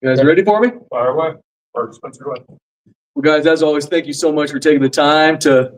You guys ready for me? Fire away. Or Spencer, go ahead. Well, guys, as always, thank you so much for taking the time to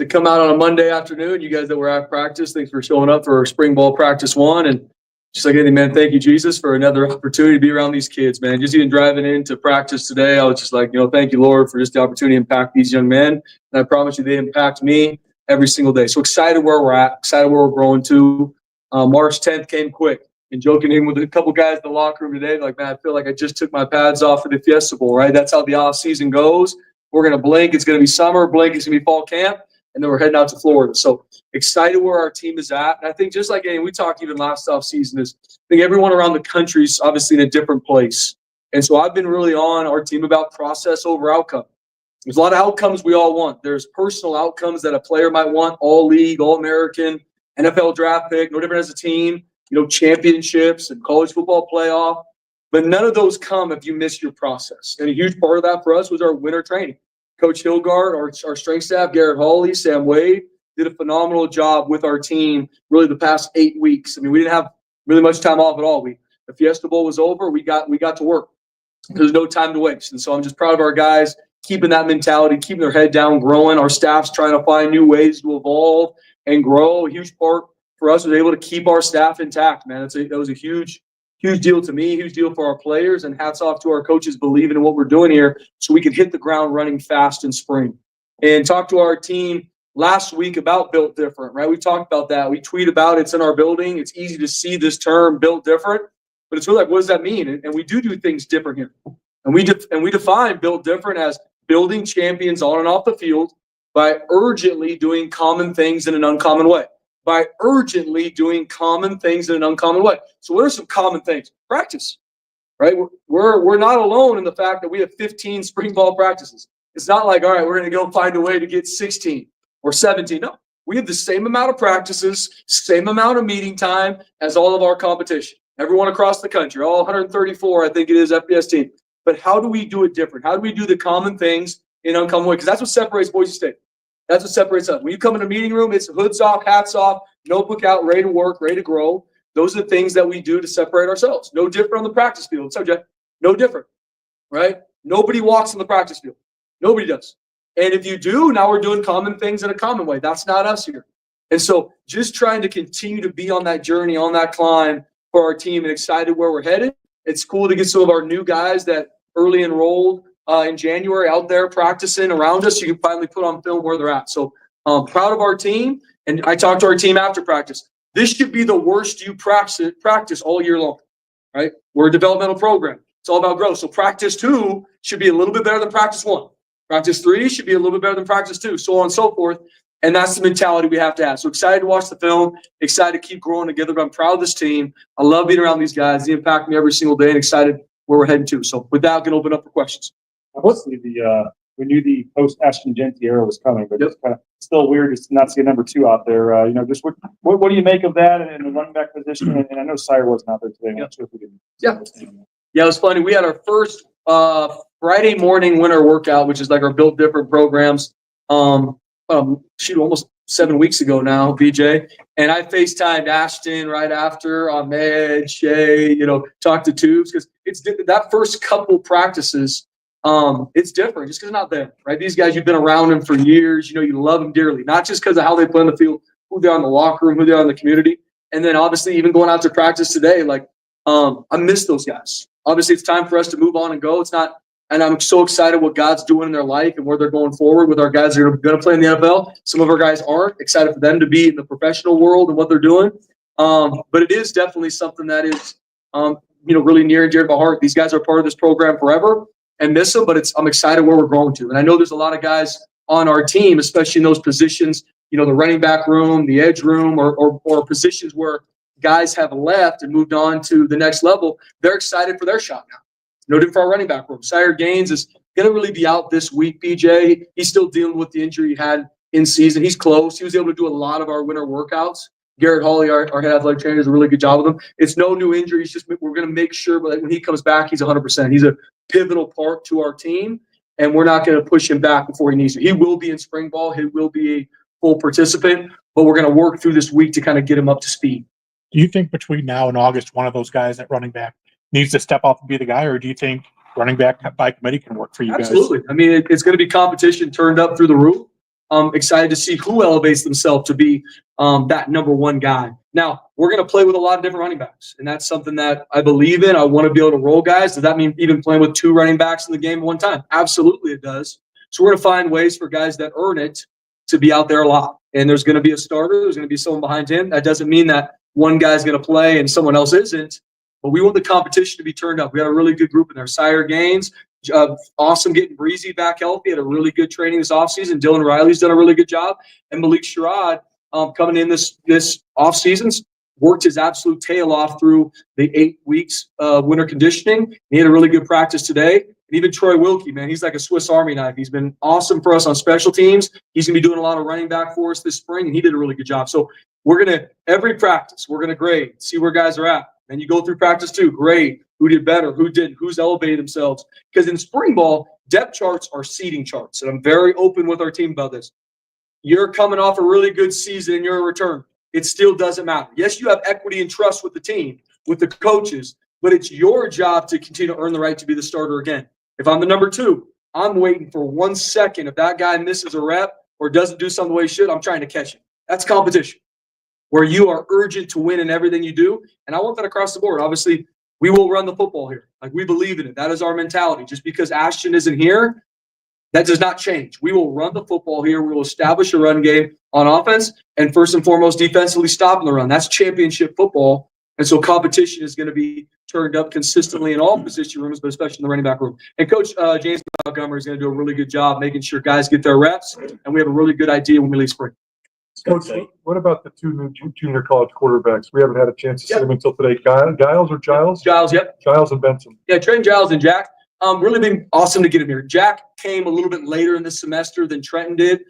come out on a Monday afternoon. You guys that were at practice, thanks for showing up for spring ball practice 1. And just like anything, man, thank you, Jesus, for another opportunity to be around these kids, man. Just even driving into practice today, I was just like, thank you, Lord, for just the opportunity to impact these young men. And I promise you, they impact me every single day. So excited where we're at, excited where we're growing to. March 10th came quick. And joking in with a couple guys in the locker room today, like, man, I feel like I just took my pads off for the Fiesta Bowl, right? That's how the off season goes. We're going to blink. It's going to be summer. Blink. It's going to be fall camp. And then we're heading out to Florida. So excited where our team is at. And I think just like we talked even last off season is I think everyone around the country is obviously in a different place. And so I've been really on our team about process over outcome. There's a lot of outcomes we all want. There's personal outcomes that a player might want, all league, all American, NFL draft pick, no different as a team. Championships and college football playoff, but none of those come if you miss your process. And a huge part of that for us was our winter training. Coach Hilgard, our strength staff, Garrett Hawley, Sam Wade, did a phenomenal job with our team really the past 8 weeks. I mean, we didn't have really much time off at all. The Fiesta Bowl was over. We got to work. There's no time to waste. And so I'm just proud of our guys keeping that mentality, keeping their head down, growing. Our staff's trying to find new ways to evolve and grow. A huge part for us was able to keep our staff intact, man. That was a huge deal to me, huge deal for our players, and hats off to our coaches believing in what we're doing here so we can hit the ground running fast in spring. And talked to our team last week about Built Different, right? We talked about that. We tweet about it. It's in our building. It's easy to see this term, Built Different, but it's really like, what does that mean? And we do things different here. And we define Built Different as building champions on and off the field by urgently doing common things in an uncommon way. By urgently doing common things in an uncommon way. So what are some common things? Practice, right? We're not alone in the fact that we have 15 spring ball practices. It's not like, all right, we're going to go find a way to get 16 or 17. No, we have the same amount of practices, same amount of meeting time as all of our competition. Everyone across the country, all 134, I think it is, FBS team. But how do we do it different? How do we do the common things in an uncommon way? Because that's what separates Boise State. That's what separates us. When you come in a meeting room, it's hoods off, hats off, notebook out, ready to work, ready to grow. Those are the things that we do to separate ourselves. No different on the practice field. Subject, no different, right? Nobody walks on the practice field. Nobody does. And if you do, now we're doing common things in a common way. That's not us here. And so just trying to continue to be on that journey, on that climb for our team and excited where we're headed. It's cool to get some of our new guys that early enrolled in January out there practicing around us. You can finally put on film where they're at. So proud of our team. And I talked to our team after practice. This should be the worst you practice all year long, right? We're a developmental program. It's all about growth. So practice 2 should be a little bit better than practice 1. Practice 3 should be a little bit better than practice 2, so on and so forth. And that's the mentality we have to have. So excited to watch the film, excited to keep growing together. But I'm proud of this team. I love being around these guys. They impact me every single day and excited where we're heading to. So with that, I'm going to open up for questions. Mostly we knew the post Ashton Genty era was coming, but it's kind of still weird to not see a number 2 out there. Just what do you make of that and the running back position? And I know Sire wasn't out there today. I'm not sure if we did. Yeah, it was funny. We had our first Friday morning winter workout, which is like our Built Different programs. Almost 7 weeks ago now, BJ. And I FaceTimed Ashton right after, Ahmed, Shay, talked to Tubes because it's that first couple practices. It's different just because it's not them, right? These guys, you've been around them for years. You love them dearly, not just because of how they play on the field, who they are in the locker room, who they are in the community. And then obviously even going out to practice today, I miss those guys. Obviously it's time for us to move on and go. It's not, and I'm so excited what God's doing in their life and where they're going forward with our guys that are going to play in the NFL. Some of our guys aren't. Excited for them to be in the professional world and what they're doing. But it is definitely something that is, really near and dear to my heart. These guys are part of this program forever. And miss them, but I'm excited where we're going to. And I know there's a lot of guys on our team, especially in those positions, the running back room, the edge room, or positions where guys have left and moved on to the next level. They're excited for their shot now. No different for our running back room. Sire Gaines is going to really be out this week, BJ. He's still dealing with the injury he had in season. He's close. He was able to do a lot of our winter workouts. Garrett Hawley, our head athletic trainer, does a really good job with him. It's no new injuries. Just we're going to make sure that when he comes back, he's 100%. He's a pivotal part to our team, and we're not going to push him back before he needs to. He will be in spring ball. He will be a full participant, but we're going to work through this week to kind of get him up to speed. Do you think between now and August, one of those guys at running back needs to step up and be the guy, or do you think running back by committee can work for you guys? Absolutely. I mean, it's going to be competition turned up through the roof. Excited to see who elevates themselves to be that number one guy. Now, we're going to play with a lot of different running backs, and that's something that I believe in. I want to be able to roll guys. Does that mean even playing with two running backs in the game at one time? Absolutely, it does. So we're going to find ways for guys that earn it to be out there a lot. And there's going to be a starter. There's going to be someone behind him. That doesn't mean that one guy's going to play and someone else isn't. But we want the competition to be turned up. We got a really good group in there. Sire Gaines, awesome getting Breezy back healthy. Had a really good training this offseason. Dylan Riley's done a really good job. And Malik Sherrod coming in this offseason worked his absolute tail off through the 8 weeks of winter conditioning. He had a really good practice today. And even Troy Wilkie, man, he's like a Swiss Army knife. He's been awesome for us on special teams. He's going to be doing a lot of running back for us this spring, and he did a really good job. So we're going to, every practice, we're going to grade, see where guys are at. And you go through practice too, grade who did better, who didn't, who's elevated themselves. Because in spring ball, depth charts are seeding charts. And I'm very open with our team about this. You're coming off a really good season and you're a return. It still doesn't matter. Yes, you have equity and trust with the team, with the coaches, but it's your job to continue to earn the right to be the starter again. If I'm the number two, I'm waiting for 1 second. If that guy misses a rep or doesn't do something the way he should, I'm trying to catch him. That's competition, where you are urgent to win in everything you do. And I want that across the board. Obviously, we will run the football here. Like, we believe in it. That is our mentality. Just because Ashton isn't here, that does not change. We will run the football here. We will establish a run game on offense, and first and foremost, defensively stopping the run. That's championship football. And so competition is going to be turned up consistently in all position rooms, but especially in the running back room. And Coach James Montgomery is going to do a really good job making sure guys get their reps, and we have a really good idea when we leave spring. Coach, what about the two new junior college quarterbacks? We haven't had a chance to see them until today. Giles or Giles? Giles, yep. Giles and Benson. Yeah, Trey Giles and Jack. Really been awesome to get him here. Jack came a little bit later in the semester than Trenton did.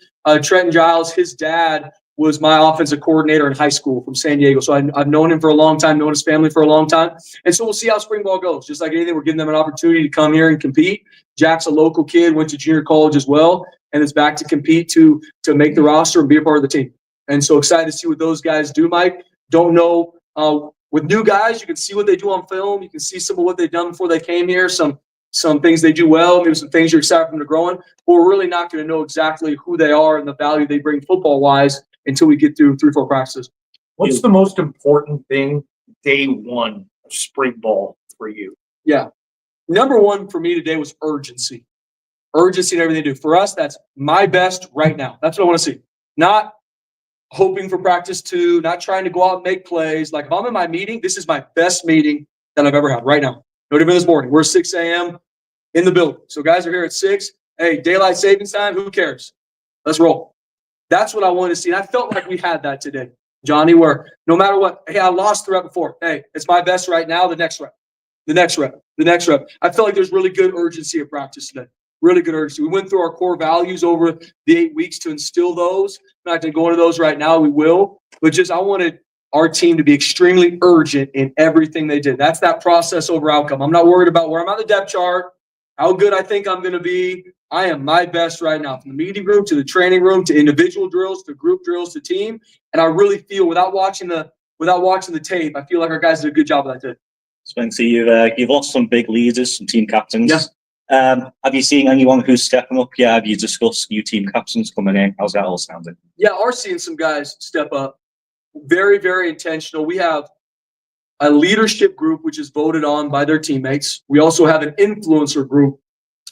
Trenton Giles, his dad was my offensive coordinator in high school from San Diego. So I've known him for a long time, known his family for a long time. And so we'll see how spring ball goes. Just like anything, we're giving them an opportunity to come here and compete. Jack's a local kid, went to junior college as well, and is back to compete to make the roster and be a part of the team. And so excited to see what those guys do, Mike. Don't know. With new guys, you can see what they do on film. You can see some of what they've done before they came here, some things they do well, maybe some things you're excited for them to grow in. But we're really not going to know exactly who they are and the value they bring football-wise until we get through 3-4 practices. What's the most important thing day one of spring ball for you? Yeah. Number one for me today was urgency. Urgency in everything they do. For us, that's my best right now. That's what I want to see. Not hoping for practice two, not trying to go out and make plays. Like, if I'm in my meeting, this is my best meeting that I've ever had right now. No different this morning. We're 6 a.m. in the building. So guys are here at 6. Hey, daylight savings time, who cares? Let's roll. That's what I wanted to see. And I felt like we had that today, Johnny, where no matter what, hey, I lost the rep before. Hey, it's my best right now, the next rep, the next rep, the next rep. I felt like there's really good urgency of practice today. Really good urgency. We went through our core values over the 8 weeks to instill those. I'm not going to go into those right now. We will. But just I wanted our team to be extremely urgent in everything they did. That's that process over outcome. I'm not worried about where I'm on the depth chart, how good I think I'm going to be. I am my best right now, from the meeting room to the training room to individual drills to group drills to team. And I really feel, without watching the tape, I feel like our guys did a good job of that today. Spencer, you've lost some big leaders, some team captains. Yeah. Have you seen anyone who's stepping up? Yeah. Have you discussed new team captains coming in? How's that all sounding? Yeah, are seeing some guys step up. Very, very intentional. We have a leadership group which is voted on by their teammates. We also have an influencer group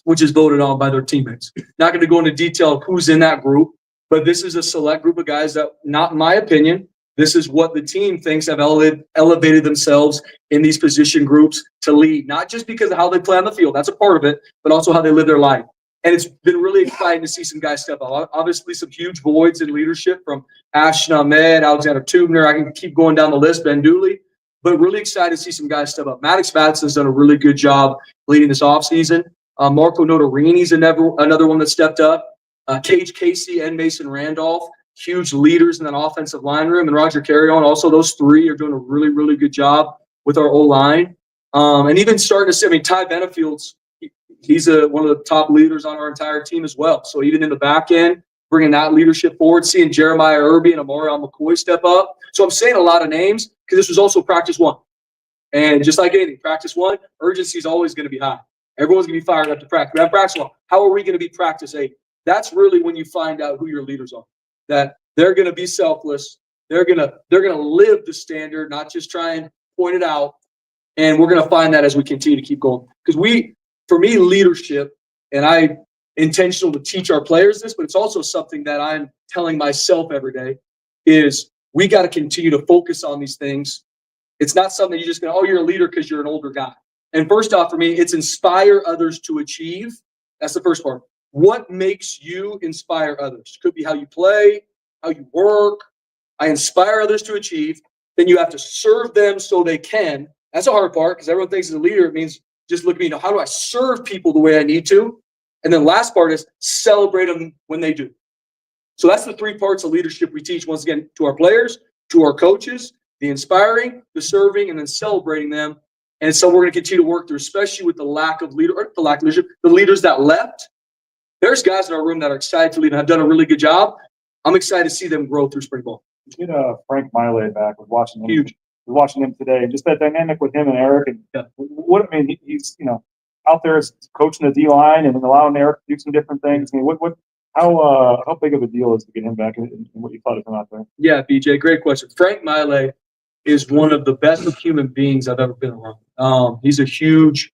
which is voted on by their teammates. Not going to go into detail of who's in that group, but this is a select group of guys that, not in my opinion, this is what the team thinks have elevated themselves in these position groups to lead, not just because of how they play on the field, that's a part of it, but also how they live their life. And it's been really exciting to see some guys step up. Obviously, some huge voids in leadership from Ashton Ahmed, Alexander Tubner. I can keep going down the list, Ben Dooley. But really excited to see some guys step up. Maddox Matson's done a really good job leading this offseason. Marco Notarini's another one that stepped up. Cage Casey and Mason Randolph, huge leaders in that offensive line room. And Roger Carrion, also those three are doing a really, really good job with our O-line. And even starting to see, Ty Benefield's, he's one of the top leaders on our entire team as well. So even in the back end, bringing that leadership forward, seeing Jeremiah Irby and Amarion McCoy step up. So I'm saying a lot of names because this was also practice one. And just like anything, practice one, urgency is always going to be high. Everyone's going to be fired up to practice. We have practice one. How are we going to be practice 8? That's really when you find out who your leaders are. That they're going to be selfless. They're going to live the standard, not just try and point it out. And we're going to find that as we continue to keep going. Because for me, leadership, and I intentional to teach our players this, but it's also something that I'm telling myself every day, is we got to continue to focus on these things. It's not something you just go, oh, you're a leader because you're an older guy. And first off, for me, it's inspire others to achieve. That's the first part. What makes you inspire others? Could be how you play, how you work. I inspire others to achieve. Then you have to serve them so they can. That's a hard part because everyone thinks as a leader, it means just look at me, how do I serve people the way I need to? And then last part is celebrate them when they do. So that's the 3 parts of leadership we teach, once again, to our players, to our coaches, the inspiring, the serving, and then celebrating them. And so we're going to continue to work through, especially with the lack of leadership, the leaders that left. There's guys in our room that are excited to lead and have done a really good job. I'm excited to see them grow through spring ball. We get Frank Miley back. We're watching him. Huge. We're watching him today, and just that dynamic with him and Eric. And what I mean, he's out there coaching the D line and allowing Eric to do some different things. I mean, how big of a deal is to get him back, and what you thought of him out there? Yeah, BJ, great question. Frank Miley is one of the best human beings I've ever been around. He's a huge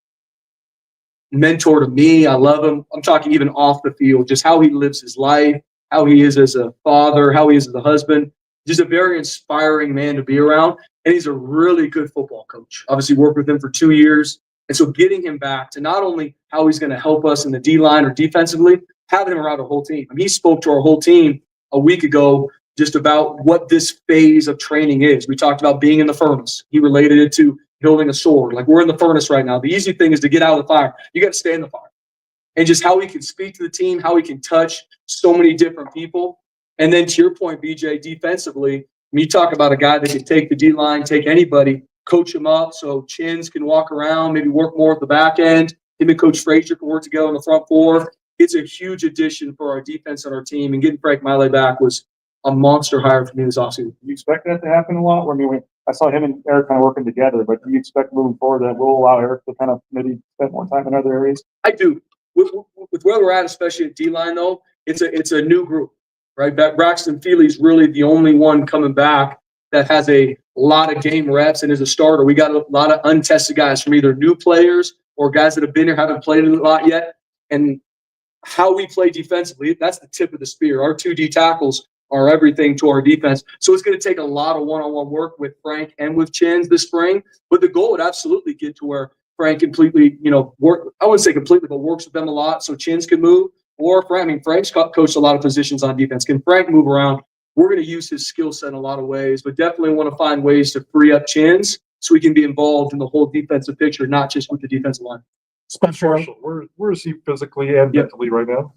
mentor to me. I love him. I'm talking even off the field, just how he lives his life, how he is as a father, how he is as a husband. Just a very inspiring man to be around. And he's a really good football coach. Obviously worked with him for 2 years. And so getting him back to not only how he's going to help us in the D-line or defensively, having him around our whole team. I mean, he spoke to our whole team a week ago just about what this phase of training is. We talked about being in the furnace. He related it to building a sword. Like, we're in the furnace right now. The easy thing is to get out of the fire. You got to stay in the fire. And just how he can speak to the team, how he can touch so many different people. And then to your point, BJ, defensively, when you talk about a guy that can take the D-line, take anybody, coach him up so Chins can walk around, maybe work more at the back end. Him and Coach Frazier can work together on the front 4. It's a huge addition for our defense and our team. And getting Frank Miley back was a monster hire for me this offseason. Do you expect that to happen a lot? I mean, I saw him and Eric kind of working together, but do you expect moving forward that will allow Eric to kind of maybe spend more time in other areas? I do. With where we're at, especially at D-line, though, it's a new group, right? Braxton Feely's really the only one coming back that has a lot of game reps and is a starter. We got a lot of untested guys from either new players or guys that have been here, haven't played a lot yet. And how we play defensively, that's the tip of the spear. Our 2 D tackles are everything to our defense. So it's going to take a lot of one-on-one work with Frank and with Chins this spring. But the goal would absolutely get to where Frank completely, work. I wouldn't say completely, but works with them a lot so Chins can move. Or Frank's coached a lot of positions on defense. Can Frank move around? We're going to use his skill set in a lot of ways, but definitely want to find ways to free up Chins so he can be involved in the whole defensive picture, not just with the defensive line. Spencer, Where is he physically and mentally right now?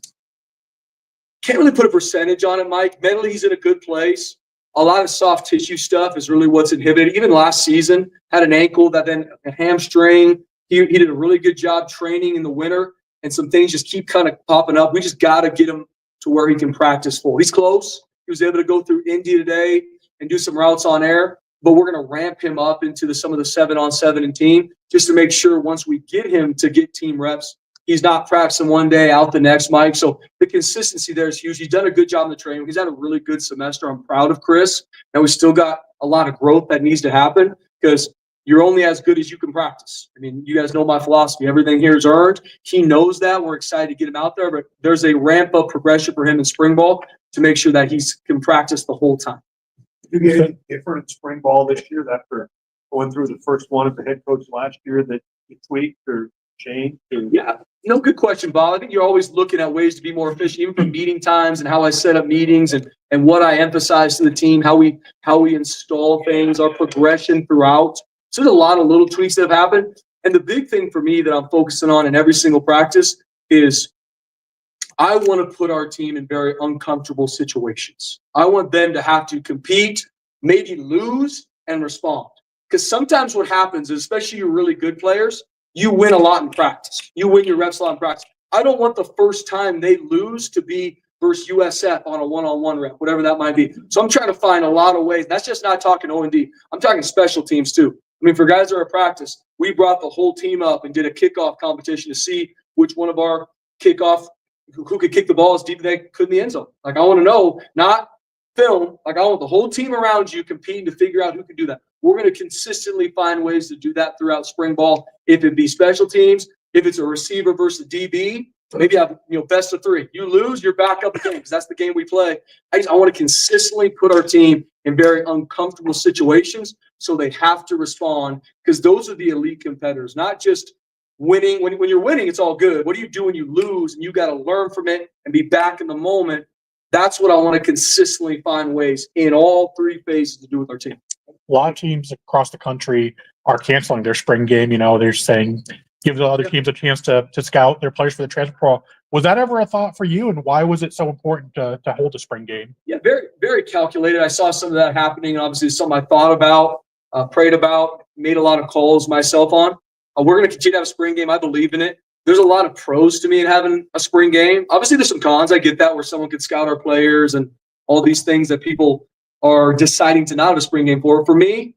Can't really put a percentage on it, Mike. Mentally, he's in a good place. A lot of soft tissue stuff is really what's inhibited. Even last season, had an ankle, that then a hamstring. He did a really good job training in the winter, and some things just keep kind of popping up. We just got to get him to where he can practice full. He's close. He was able to go through Indy today and do some routes on air, but we're going to ramp him up into some of the 7-on-7 and team just to make sure once we get him to get team reps, he's not practicing one day, out the next, Mike. So the consistency there is huge. He's done a good job in the training. He's had a really good semester. I'm proud of Chris. And we still got a lot of growth that needs to happen because you're only as good as you can practice. I mean, you guys know my philosophy. Everything here is earned. He knows that. We're excited to get him out there, but there's a ramp-up progression for him in spring ball to make sure that he can practice the whole time. You get anything different in spring ball this year after going through the first one as the head coach last year that you tweaked or changed? Yeah, no, good question, Bob. I think you're always looking at ways to be more efficient, even from meeting times and how I set up meetings and what I emphasize to the team, how we install things, our progression throughout. So there's a lot of little tweaks that have happened. And the big thing for me that I'm focusing on in every single practice is I want to put our team in very uncomfortable situations. I want them to have to compete, maybe lose, and respond. Because sometimes what happens is, especially your really good players, you win a lot in practice. You win your reps a lot in practice. I don't want the first time they lose to be versus USF on a one-on-one rep, whatever that might be. So I'm trying to find a lot of ways. That's just not talking O&D. I'm talking special teams too. I mean, for guys that are at practice, we brought the whole team up and did a kickoff competition to see which one of our kickoff, who could kick the ball as deep as they could in the end zone. Like, I want to know, not film, like I want the whole team around you competing to figure out who can do that. We're going to consistently find ways to do that throughout spring ball. If it be special teams, if it's a receiver versus DB, maybe have, best of 3. You lose, you're back up again because that's the game we play. I want to consistently put our team in very uncomfortable situations so they have to respond, because those are the elite competitors, not just winning. When you're winning, it's all good. What do you do when you lose and you got to learn from it and be back in the moment? That's what I want to consistently find ways in all 3 phases to do with our team. A lot of teams across the country are canceling their spring game. They're saying give the other teams a chance to scout their players for the transfer portal. Was that ever a thought for you, and why was it so important to hold a spring game? Yeah, very, very calculated. I saw some of that happening. Obviously, something I thought about, prayed about, made a lot of calls myself on. We're going to continue to have a spring game. I believe in it. There's a lot of pros to me in having a spring game. Obviously, there's some cons. I get that, where someone could scout our players and all these things that people are deciding to not have a spring game for. For me,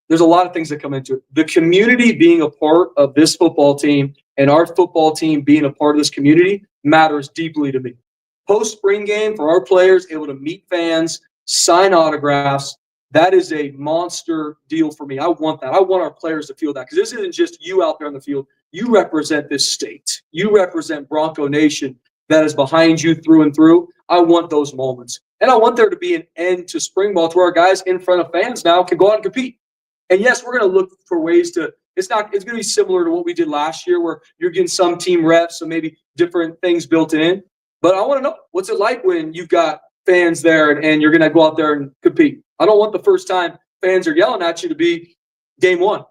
there's a lot of things that come into it. The community being a part of this football team and our football team being a part of this community matters deeply to me. Post-spring game, for our players able to meet fans, sign autographs, that is a monster deal for me. I want that. I want our players to feel that, because this isn't just you out there on the field. You represent this state. You represent Bronco Nation that is behind you through and through. I want those moments. And I want there to be an end to spring ball to where our guys in front of fans now can go out and compete. And yes, we're going to look for ways to – it's going to be similar to what we did last year, where you're getting some team reps, so maybe different things built in. But I want to know, what's it like when you've got fans there and you're going to go out there and compete? I don't want the first time fans are yelling at you to be game one.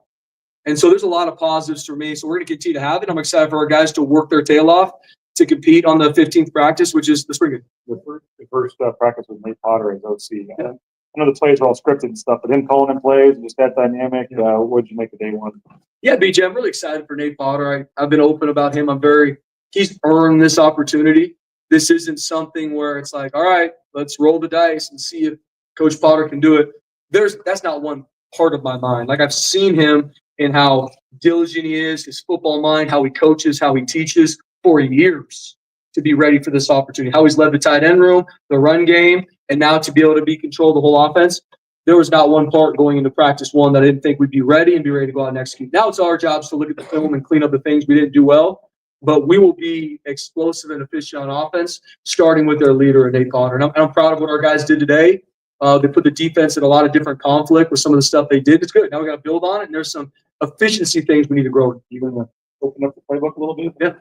And so there's a lot of positives for me. So we're going to continue to have it. I'm excited for our guys to work their tail off to compete on the 15th practice, which is the spring game. The first practice with Nate Potter as OC. Yeah. I know the plays are all scripted and stuff, but him calling in plays and just that dynamic, what'd you make of day one? Yeah, BJ, I'm really excited for Nate Potter. I've been open about him. He's earned this opportunity. This isn't something where it's like, all right, let's roll the dice and see if Coach Potter can do it. That's not one part of my mind. Like, I've seen him in how diligent he is, his football mind, how he coaches, how he teaches for years to be ready for this opportunity, how he's led the tight end room, the run game, and now to be able to control the whole offense. There was not one part going into practice one that I didn't think we'd be ready to go out and execute. Now it's our job to look at the film and clean up the things we didn't do well, but we will be explosive and efficient on offense, starting with their leader, Nate Potter. And I'm proud of what our guys did today. They put the defense in a lot of different conflict with some of the stuff they did. It's good. Now we got to build on it, and there's some efficiency things we need to grow in. You going to open up the playbook a little bit?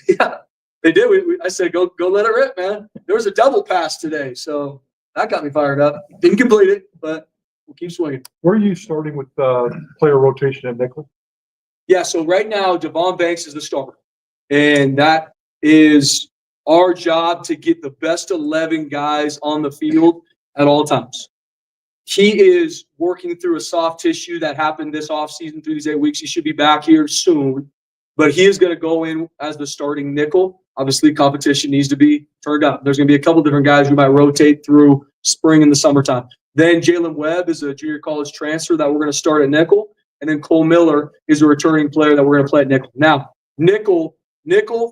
Yeah, they did. I said, go let it rip, man. There was a double pass today, so that got me fired up. Didn't complete it, but we'll keep swinging. Where are you starting with player rotation at nickel? Yeah, so right now, Devon Banks is the starter, and that is our job to get the best 11 guys on the field at all times. He is working through a soft tissue that happened this offseason through these 8 weeks. He should be back here soon, but he is going to go in as the starting nickel. Obviously, competition needs to be turned up. There's going to be a couple different guys we might rotate through spring and the summertime. Then Jalen Webb is a junior college transfer that we're going to start at nickel. And then Cole Miller is a returning player that we're going to play at nickel. Now, nickel,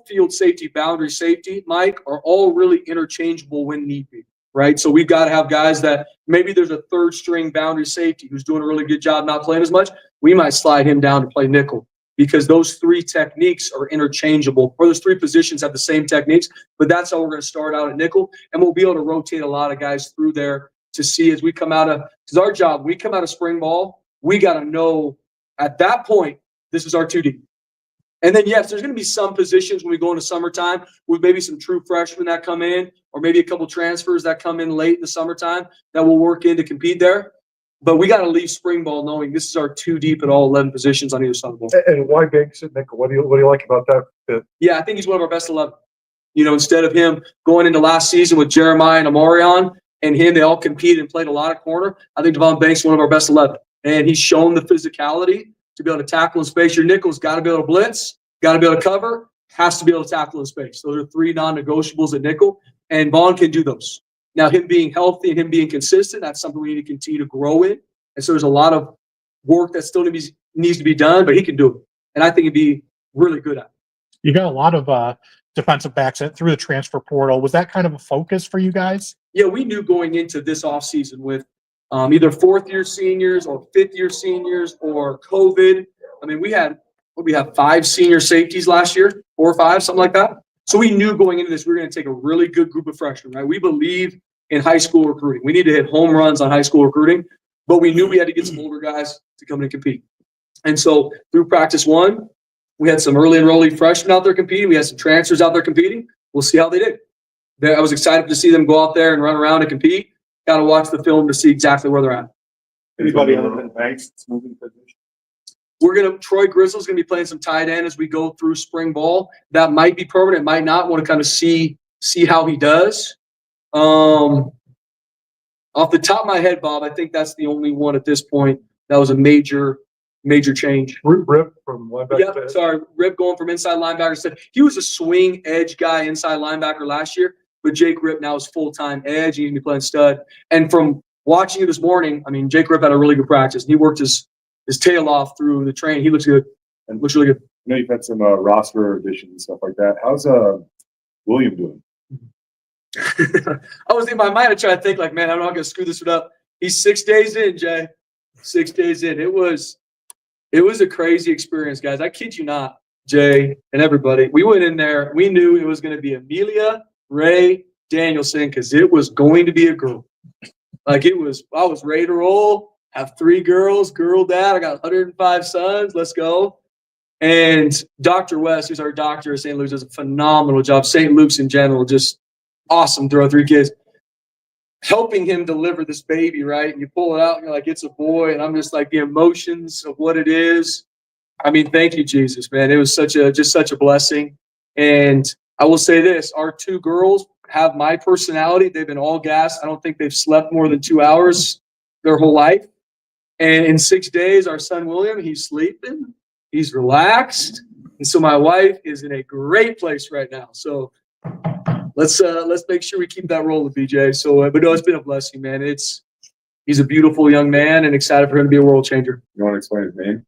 field safety, boundary safety, Mike, are all really interchangeable when need be, right? So we've got to have guys that maybe there's a third string boundary safety who's doing a really good job not playing as much. We might slide him down to play nickel, because those 3 techniques are interchangeable, or those 3 positions have the same techniques, but that's how we're going to start out at nickel. And we'll be able to rotate a lot of guys through there to see as we come out of, because our job, we come out of spring ball, we got to know at that point, this is our 2D. And then, yes, there's going to be some positions when we go into summertime with maybe some true freshmen that come in, or maybe a couple transfers that come in late in the summertime that will work in to compete there. But we got to leave spring ball knowing this is our 2 deep at all 11 positions on either side of the ball. And why Banks at nickel? What do you like about that fit? Yeah, I think he's one of our best 11. Instead of him going into last season with Jeremiah and Amarion and him, they all competed and played a lot of corner. I think Devon Banks is one of our best 11. And he's shown the physicality to be able to tackle in space. Your nickel's got to be able to blitz, got to be able to cover, has to be able to tackle in space. Those are 3 non-negotiables at nickel, and Vaughn can do those. Now, him being healthy and him being consistent, that's something we need to continue to grow in. And so there's a lot of work that still needs to be done, but he can do it. And I think he'd be really good at it. You got a lot of defensive backs through the transfer portal. Was that kind of a focus for you guys? Yeah, we knew going into this offseason with either fourth-year seniors or fifth-year seniors or COVID. I mean, we had 5 senior safeties last year, 4 or 5, something like that. So we knew going into this, we were going to take a really good group of freshmen, right? We believe in high school recruiting. We need to hit home runs on high school recruiting, but we knew we had to get some older guys to come in and compete. And so through practice 1, we had some early enrollee freshmen out there competing. We had some transfers out there competing. We'll see how they did. I was excited to see them go out there and run around and compete. Got to watch the film to see exactly where they're at. Anybody other than Banks that's moving position? Troy Grizzle's going to be playing some tight end as we go through spring ball. That might be permanent, might not. Want to kind of see how he does. Off the top of my head, Bob, I think that's the only one at this point that was a major change. Rip from linebacker. Yep, sorry. Rip going from inside linebacker. He was a swing edge guy inside linebacker last year, but Jake Rip now is full-time edge. He's going to be playing stud. And from watching it this morning, I mean, Jake Rip had a really good practice. He worked his tail off through the train. He looks good and looks really good. I know you've had some roster additions and stuff like that. How's William doing? I was in my mind, I tried to think like, man, I'm not going to screw this one up. He's 6 days in, Jay. 6 days in. It was a crazy experience, guys. I kid you not, Jay and everybody. We went in there. We knew it was going to be Amelia, Ray, Danielson, because it was going to be a girl. Like I was ready to roll. Have 3 girls, girl dad. I got 105 sons. Let's go. And Dr. West, who's our doctor at St. Luke's, does a phenomenal job. St. Luke's in general, just awesome through our 3 kids. Helping him deliver this baby, right? And you pull it out and you're like, it's a boy. And I'm just like, the emotions of what it is. I mean, thank you, Jesus, man. It was just such a blessing. And I will say this, our 2 girls have my personality. They've been all gas. I don't think they've slept more than 2 hours their whole life. And in 6 days, our son, William, he's sleeping. He's relaxed. And so my wife is in a great place right now. So let's make sure we keep that rolling, BJ. So, but no, it's been a blessing, man. He's a beautiful young man and excited for him to be a world changer. You want to explain his name?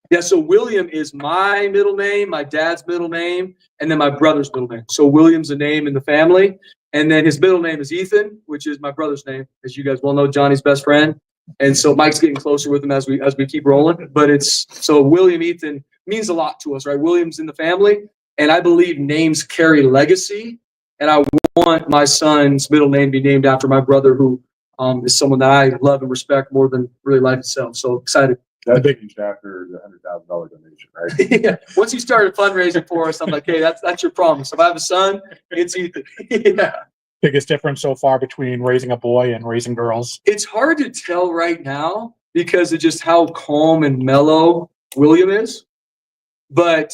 Yeah, so William is my middle name, my dad's middle name, and then my brother's middle name. So William's a name in the family. And then his middle name is Ethan, which is my brother's name, as you guys well know, Johnny's best friend. And so Mike's getting closer with him as we keep rolling. But so William Ethan means a lot to us, right? William's in the family, and I believe names carry legacy. And I want my son's middle name to be named after my brother, who is someone that I love and respect more than really life itself. So excited. That's changed after the $100,000 donation, right? Yeah. Once you started fundraising for us, I'm like, hey, that's your promise. If I have a son, it's Ethan. Yeah. Biggest difference so far between raising a boy and raising girls? It's hard to tell right now because of just how calm and mellow William is. But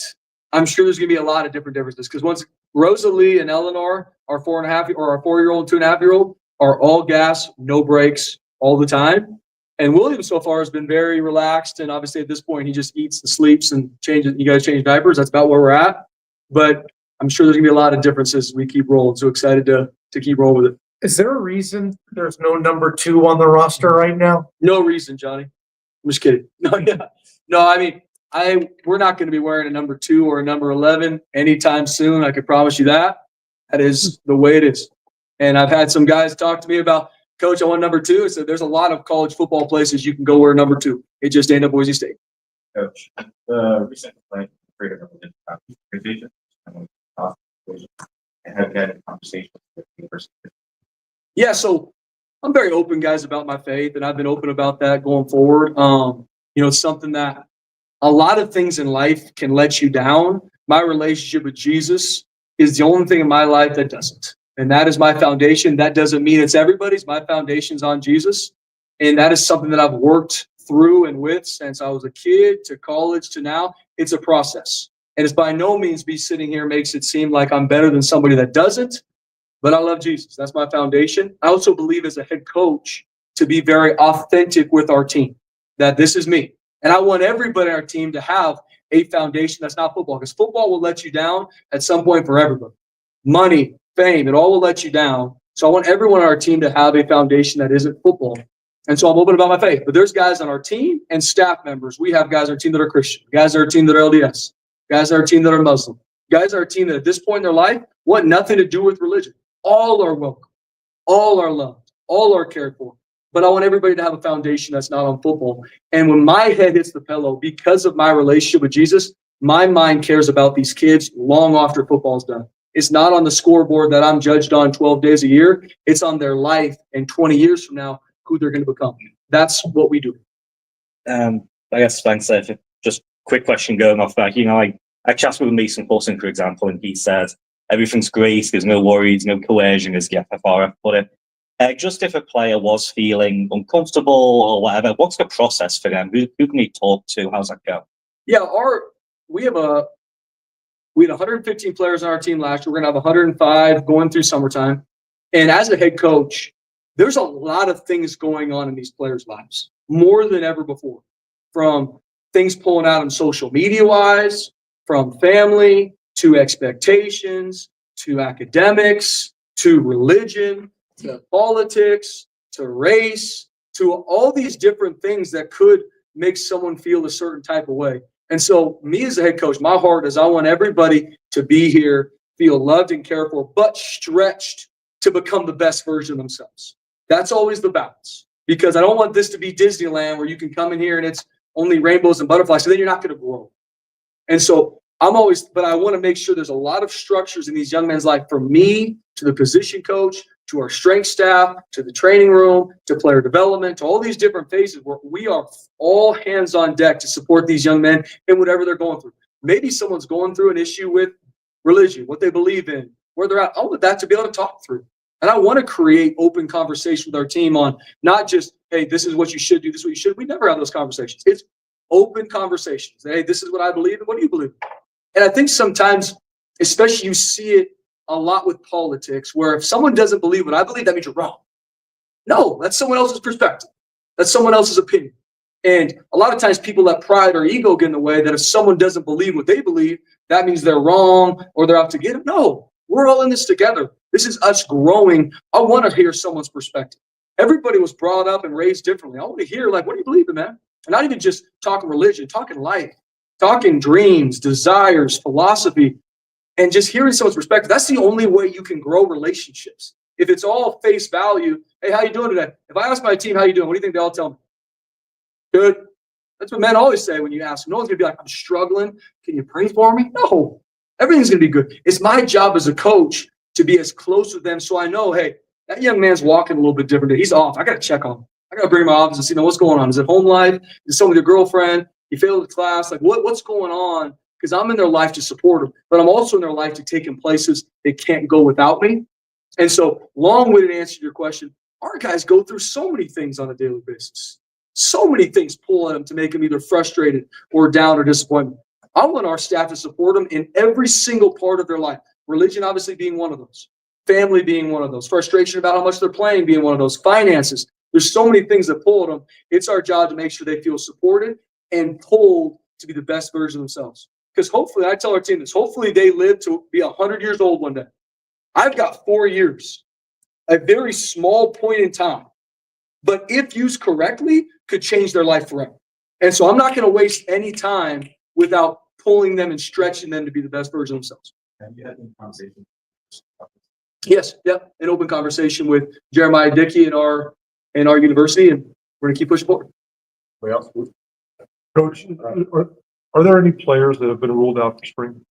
I'm sure there's going to be a lot of different differences because once Rosalie and Eleanor, our 4.5 or our 4-year-old, 2.5-year-old, are all gas, no brakes all the time. And William so far has been very relaxed. And obviously at this point, he just eats and sleeps and changes. You guys change diapers. That's about where we're at. But I'm sure there's going to be a lot of differences as we keep rolling. So excited to keep rolling with it. Is there a reason there's no number 2 on the roster right now? No reason, Johnny. I'm just kidding. No, yeah. No, I mean, we're not going to be wearing a number 2 or a number 11 anytime soon. I can promise you that. That is the way it is. And I've had some guys talk to me about, Coach, I want number 2. I said, there's a lot of college football places you can go wear number 2. It just ain't at Boise State. Coach, the recent play created a organization and have had conversations with the university. Yeah, so I'm very open, guys, about my faith, and I've been open about that going forward. It's something that a lot of things in life can let you down. My relationship with Jesus is the only thing in my life that doesn't. And that is my foundation. That doesn't mean it's everybody's. My foundation's on Jesus. And that is something that I've worked through and with since I was a kid to college to now. It's a process. And it's by no means me sitting here makes it seem like I'm better than somebody that doesn't. But I love Jesus. That's my foundation. I also believe as a head coach to be very authentic with our team, that this is me. And I want everybody on our team to have a foundation that's not football, because football will let you down at some point for everybody. Money, fame, it all will let you down. So I want everyone on our team to have a foundation that isn't football. And so I'm open about my faith. But there's guys on our team and staff members. We have guys on our team that are Christian, guys on our team that are LDS, guys on our team that are Muslim, guys on our team that at this point in their life want nothing to do with religion. All are welcome. All are loved. All are cared for. But I want everybody to have a foundation that's not on football. And when my head hits the pillow, because of my relationship with Jesus, my mind cares about these kids long after football's done. It's not on the scoreboard that I'm judged on 12 days a year. It's on their life and 20 years from now, who they're going to become. That's what we do. I guess Spencer, just quick question going off that. I chatted with Mason Coulson, for example, and he said everything's great. There's no worries, no coercion, as the FFRF put it. Just if a player was feeling uncomfortable or whatever, what's the process for them? Who can you talk to? How's that go? Yeah, we had 115 players on our team last year. We're going to have 105 going through summertime. And as a head coach, there's a lot of things going on in these players' lives, more than ever before. From things pulling out on social media-wise, from family to expectations, to academics, to religion, to politics, to race, to all these different things that could make someone feel a certain type of way. And so me as a head coach, my heart is I want everybody to be here, feel loved and cared for, but stretched to become the best version of themselves. That's always the balance, because I don't want this to be Disneyland where you can come in here and it's only rainbows and butterflies. So then you're not going to grow. And so but I want to make sure there's a lot of structures in these young men's life, from me to the position coach, to our strength staff, to the training room, to player development, to all these different phases where we are all hands on deck to support these young men in whatever they're going through. Maybe someone's going through an issue with religion, what they believe in, where they're at. I want that to be able to talk through. And I want to create open conversation with our team on not just, hey, this is what you should do, this is what you should. We never have those conversations. It's open conversations. Hey, this is what I believe, and what do you believe? And I think sometimes, especially you see it a lot with politics, where if someone doesn't believe what I believe, that means you're wrong. No, that's someone else's perspective. That's someone else's opinion. And a lot of times people let pride or ego get in the way, that if someone doesn't believe what they believe, that means they're wrong or they're out to get it. No, we're all in this together. This is us growing. I want to hear someone's perspective. Everybody was brought up and raised differently. I want to hear, what do you believe in, man? And not even just talking religion, talking life, talking dreams, desires, philosophy, and just hearing someone's perspective. That's the only way you can grow relationships. If it's all face value, hey, how you doing today? If I ask my team, how you doing? What do you think they all tell me? Good. That's what men always say when you ask them. No one's going to be like, I'm struggling. Can you pray for me? No. Everything's going to be good. It's my job as a coach to be as close with them so I know, hey, that young man's walking a little bit different. He's off. I got to check on him. I got to bring him to my office and see, what's going on? Is it home life? Is someone with your girlfriend? You failed the class? What's going on? Because I'm in their life to support them, but I'm also in their life to take them places they can't go without me. And so, long-winded answer to your question, our guys go through so many things on a daily basis. So many things pull at them to make them either frustrated or down or disappointed. I want our staff to support them in every single part of their life. Religion obviously being one of those. Family being one of those. Frustration about how much they're playing being one of those. Finances. There's so many things that pull at them. It's our job to make sure they feel supported and pulled to be the best version of themselves. Because hopefully, I tell our team this, hopefully they live to be 100 years old one day. I've got 4 years, a very small point in time, but if used correctly, could change their life forever. And so I'm not going to waste any time without pulling them and stretching them to be the best version of themselves. Have you had any conversation? Yes, yep, an open conversation with Jeremiah Dickey in our university, and we're going to keep pushing forward. Coach, are there any players that have been ruled out for spring?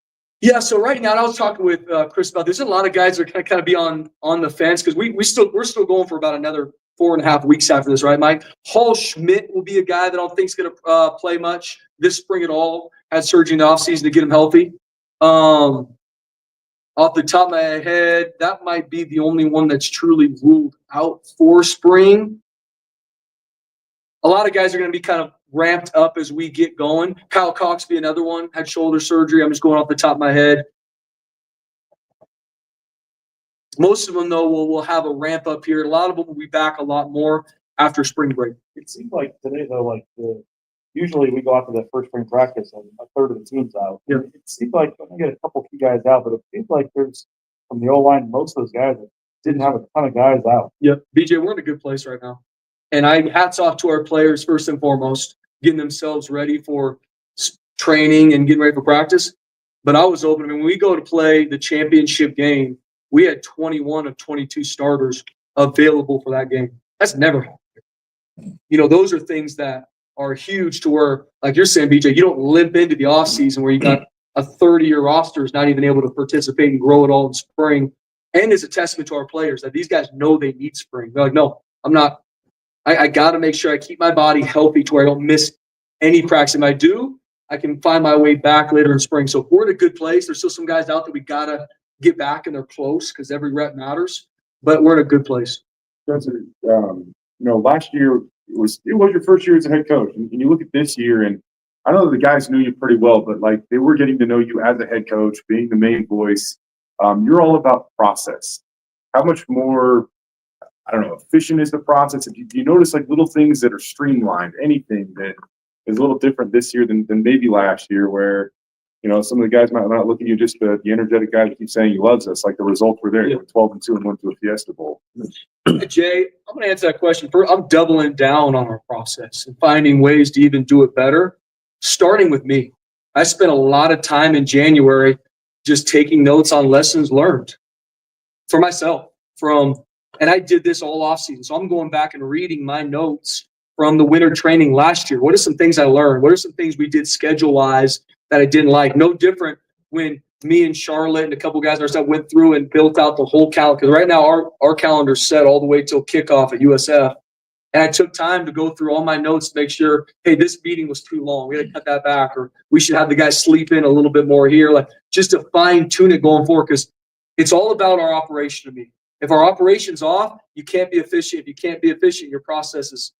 Yeah, so right now, and I was talking with Chris about this. There's a lot of guys that are kind of be on the fence because we're still going for about another 4.5 weeks after this, right, Mike? Hall Schmidt will be a guy that I don't think is going to play much this spring at all. Had surgery in the offseason to get him healthy. Off the top of my head, that might be the only one that's truly ruled out for spring. A lot of guys are going to be kind of ramped up as we get going. Kyle Cox be another one, had shoulder surgery. I'm just going off the top of my head. Most of them, though, will have a ramp up here. A lot of them will be back a lot more after spring break. It seems like today, though, usually we go out to the first spring practice and a third of the team's out. Yep. It seems like I get a couple key guys out, but it seems like there's from the O line, most of those guys that didn't have a ton of guys out. Yep. BJ, we're in a good place right now. And hats off to our players first and foremost, getting themselves ready for training and getting ready for practice. But I was open. I mean, when we go to play the championship game, we had 21 of 22 starters available for that game. That's never happened. You know, those are things that are huge to where, like you're saying, BJ, you don't limp into the offseason where you got a 30-year roster is not even able to participate and grow it all in spring. And it's a testament to our players that these guys know they need spring. They're like, no, I'm not. I got to make sure I keep my body healthy to where I don't miss any practice. If I do, I can find my way back later in spring. So if we're in a good place, there's still some guys out there we got to get back, and they're close because every rep matters. But we're in a good place. Last year it was your first year as a head coach, and you look at this year, and I know the guys knew you pretty well, but like they were getting to know you as a head coach, being the main voice. You're all about process. How much more, I don't know, efficient is the process? Do you notice like little things that are streamlined, anything that is a little different this year than maybe last year, where some of the guys might not look at you just the energetic guy that keeps saying he loves us. Like the results were there. You went 12-2 and went to a Fiesta Bowl. Jay, I'm going to answer that question. I'm doubling down on our process and finding ways to even do it better, starting with me. I spent a lot of time in January just taking notes on lessons learned for myself and I did this all off season. So I'm going back and reading my notes from the winter training last year. What are some things I learned? What are some things we did schedule-wise that I didn't like? No different when me and Charlotte and a couple guys on our side went through and built out the whole calendar. Because right now our calendar's set all the way till kickoff at USF. And I took time to go through all my notes to make sure, hey, this meeting was too long. We got to cut that back, or we should have the guys sleep in a little bit more here, like just to fine tune it going forward. Because it's all about our operation to me. If our operation's off, you can't be efficient. If you can't be efficient, your process is,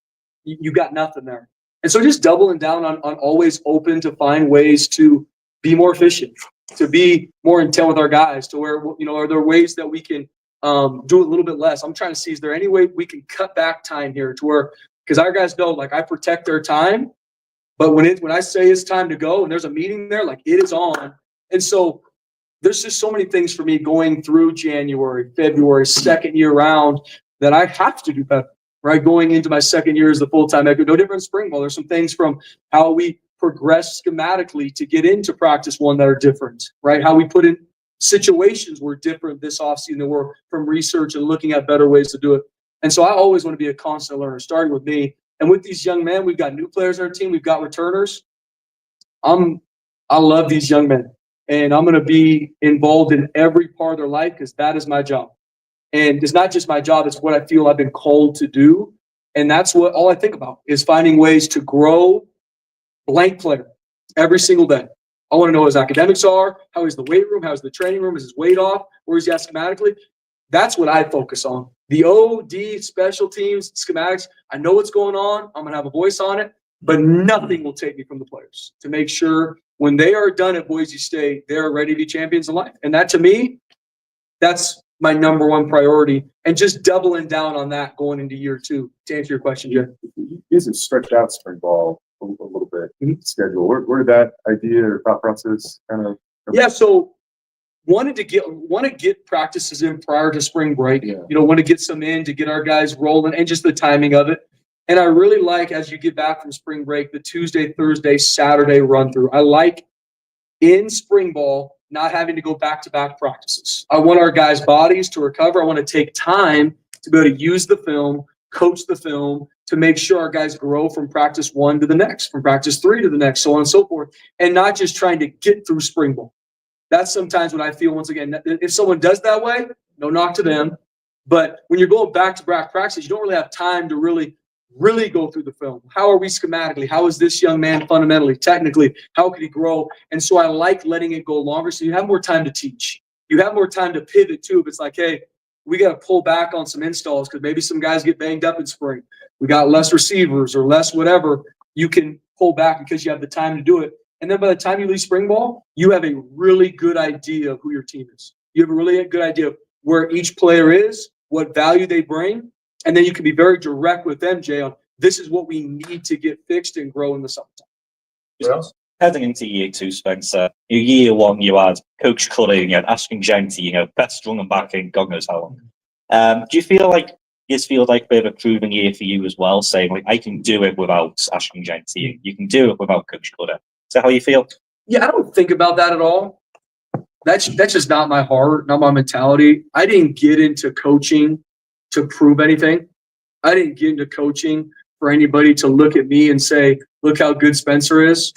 you got nothing there. And so just doubling down on always open to find ways to be more efficient, to be more intent with our guys, to where, are there ways that we can do a little bit less? I'm trying to see, is there any way we can cut back time here to where, because our guys know, like I protect their time, but when I say it's time to go and there's a meeting there, like it is on. And so there's just so many things for me going through January, February, second year round that I have to do better, right? Going into my second year as the full-time head coach, no different in spring ball. There's some things from how we progress schematically to get into practice one that are different, right? How we put in situations were different this offseason than were from research and looking at better ways to do it. And so I always want to be a constant learner, starting with me. And with these young men, we've got new players on our team. We've got returners. I love these young men. And I'm going to be involved in every part of their life because that is my job. And it's not just my job, it's what I feel I've been called to do. And that's what all I think about is finding ways to grow blank player every single day. I want to know what his academics are, how is the weight room, how is the training room, is his weight off, where is he at schematically? That's what I focus on. The OD, special teams, schematics, I know what's going on. I'm going to have a voice on it, but nothing will take me from the players to make sure when they are done at Boise State, they're ready to be champions of life. And that, to me, that's my number one priority. And just doubling down on that going into year two, to answer your question, Jay. You guys have stretched out spring ball a little bit. Schedule. Where did that idea or thought process kind of? Yeah, so want to get practices in prior to spring break. Yeah. Want to get some in to get our guys rolling, and just the timing of it. And I really like, as you get back from spring break, the Tuesday, Thursday, Saturday run through. I like in spring ball not having to go back-to-back practices. I want our guys' bodies to recover. I want to take time to be able to use the film, coach the film, to make sure our guys grow from practice 1 to the next, from practice 3 to the next, so on and so forth, and not just trying to get through spring ball. That's sometimes what I feel, once again, if someone does that way, no knock to them. But when you're going back-to-back practice, you don't really have time to really go through the film. How are we schematically? How is this young man fundamentally, technically? How could he grow? And so I like letting it go longer so you have more time to teach. You have more time to pivot too. If it's like, hey, we got to pull back on some installs because maybe some guys get banged up in spring. We got less receivers or less whatever. You can pull back because you have the time to do it. And then by the time you leave spring ball, you have a really good idea of who your team is. You have a really good idea of where each player is, what value they bring. And then you can be very direct with them, Jay, on this is what we need to get fixed and grow in the summertime. Yeah. Heading into year two, Spencer, your year one, you had Coach Curry, you had Ashton Genty, best running back in God knows how long. Do you feel like this feels like a bit of a proving year for you as well, saying like, I can do it without Ashton Genty. You can do it without Coach Cutter. Is that how you feel? Yeah, I don't think about that at all. That's just not my heart, not my mentality. I didn't get into coaching to prove anything. I didn't get into coaching for anybody to look at me and say, look how good Spencer is.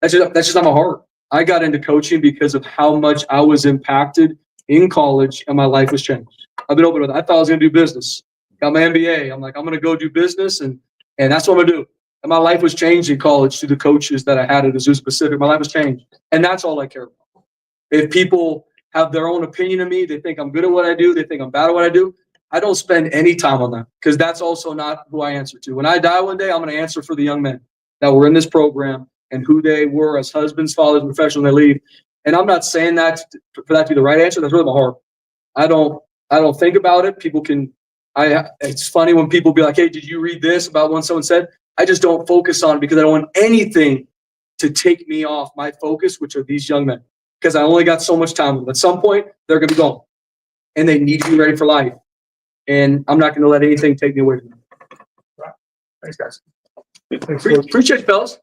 That's just not my heart. I got into coaching because of how much I was impacted in college and my life was changed. I've been open with it. I thought I was going to do business. Got my MBA. I'm like, I'm going to go do business, and that's what I'm going to do. And my life was changed in college through the coaches that I had at Azusa Pacific. My life was changed. And that's all I care about. If people have their own opinion of me, they think I'm good at what I do, they think I'm bad at what I do, I don't spend any time on that because that's also not who I answer to. When I die one day, I'm going to answer for the young men that were in this program and who they were as husbands, fathers, and professionals when they leave. And I'm not saying that for that to be the right answer. That's really my heart. I don't think about it. People can. It's funny when people be like, "Hey, did you read this about what someone said?" I just don't focus on it because I don't want anything to take me off my focus, which are these young men. Because I only got so much time with them. At some point, they're going to be gone, and they need to be ready for life. And I'm not going to let anything take me away from them. Thanks, guys. Appreciate you, fellas.